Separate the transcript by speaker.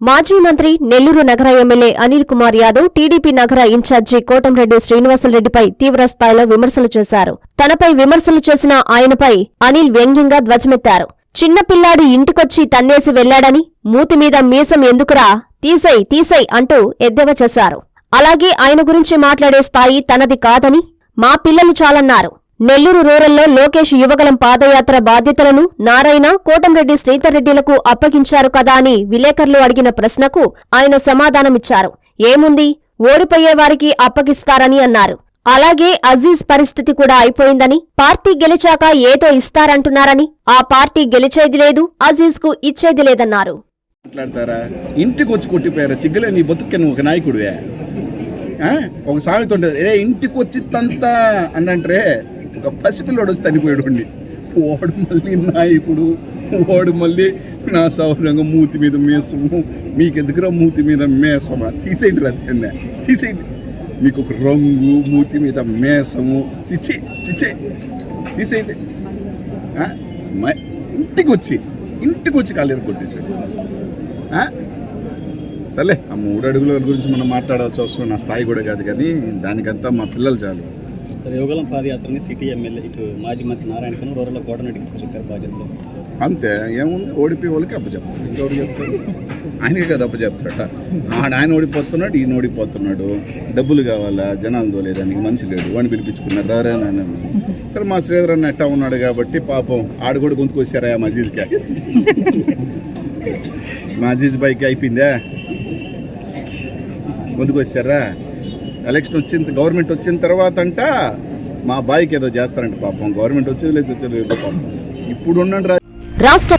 Speaker 1: మాజీ మంత్రి నెల్లూరు నగర ఎమ్మెల్యే అనిల్ కుమార్ యాదవ్ టీడీపీ నగర ఇన్ఛార్జి కోటంరెడ్డి శ్రీనివాసులరెడ్డిపై తీవ్రస్థాయిలో విమర్శలు చేశారు. తనపై విమర్శలు చేసిన ఆయనపై అనిల్ వ్యంగ్యంగా ధ్వజమెత్తారు. చిన్నపిల్లాడు ఇంటికొచ్చి తన్నేసి వెళ్లాడని, మూతిమీద మీసం ఎందుకురా, తీసై అంటూ ఎద్దేవా చేశారు. అలాగే ఆయన గురించి మాట్లాడే స్థాయి తనది కాదని, మా పిల్లలు చాలన్నారు. నెల్లూరు రూరల్లో లోకేష్ యువగలం పాదయాత్ర బాధ్యతలను నారాయణ, కోటంరెడ్డి శ్రీధర్రెడ్డిలకు అప్పగించారు కదా అని విలేకరులు అడిగిన ప్రశ్నకు ఆయన సమాధానమిచ్చారు. ఏముంది, ఓడిపోయేవారికి అప్పగిస్తారని అన్నారు. అలాగే అజీజ్ పరిస్థితి కూడా అయిపోయిందని, పార్టీ గెలిచాక ఏదో ఇస్తారంటున్నారని, ఆ పార్టీ గెలిచేది లేదు, అజీజ్ కు ఇచ్చేది లేదన్నారు.
Speaker 2: ఇంటికి వచ్చి కొట్టిపోయారు, సిగ్గులే నీ బతుక్కి నువ్వు ఒక నాయకుడివే. ఒక సామెత ఉంటుంది, ఇంటికి వచ్చి తంతా అంటే ఒక పసిపిల్లోడు వచ్చి చనిపోయాడు. వాడు మళ్ళీ నాయకుడు, వాడు మళ్ళీ నా సౌరంగా మూతి మీద మేసము, మీకెందుకురా మూతి మీద మేసమా, తీసేయండి రాదండి, తీసేయండి. మీకు ఒక రంగు, మూతి మీద మేసము, చిచ్చే తీసేయండి. ఇంటికి వచ్చి కాలేరు కొట్టేశాడు. సర్లే, ఆ 3 అడుగుల గురించి మనం మాట్లాడాల్సి వస్తుంది, నా స్థాయి కూడా కాదు, కానీ దానికంతా మా పిల్లలు చాలు.
Speaker 3: సరే, యువగలం పాదయాత్రని సిటీ ఎమ్మెల్యే ఇటు మాజీ మంత్రి నారాయణ రూరల్ కోటరెడ్డికి చెప్పారు బాధ్యతలు.
Speaker 2: అంతే, ఏముంది, ఓడిపోయే వాళ్ళకి అప్పచెప్తాడు. ఇంకెవరు చెప్తాడు? ఆయనకే కదా అప్పచెప్తాడట. ఆయన ఓడిపోతున్నాడు, ఈయన ఓడిపోతున్నాడు, డబ్బులు కావాలా, జనాలు తోలేదానికి మనిషి లేడు, వాడిని పిలిపించుకున్నారు రారా నాన్న. సరే, మా శ్రీధర్ అన్న ఎట్టా ఉన్నాడు కాబట్టి పాపం ఆడు కూడా గొంతుకొచ్చారా మజీజ్కి. మజీజ్ బైక్ అయిపోయిందా, ముందుకు వచ్చారా. ఎలక్షన్ గవర్నమెంట్ వచ్చిన తర్వాత అంట మా బాయ్కి ఏదో చేస్తారంట. పాపం గవర్నమెంట్ వచ్చేది లేదు, పాపం ఇప్పుడు ఉండండి.
Speaker 1: రాష్ట్ర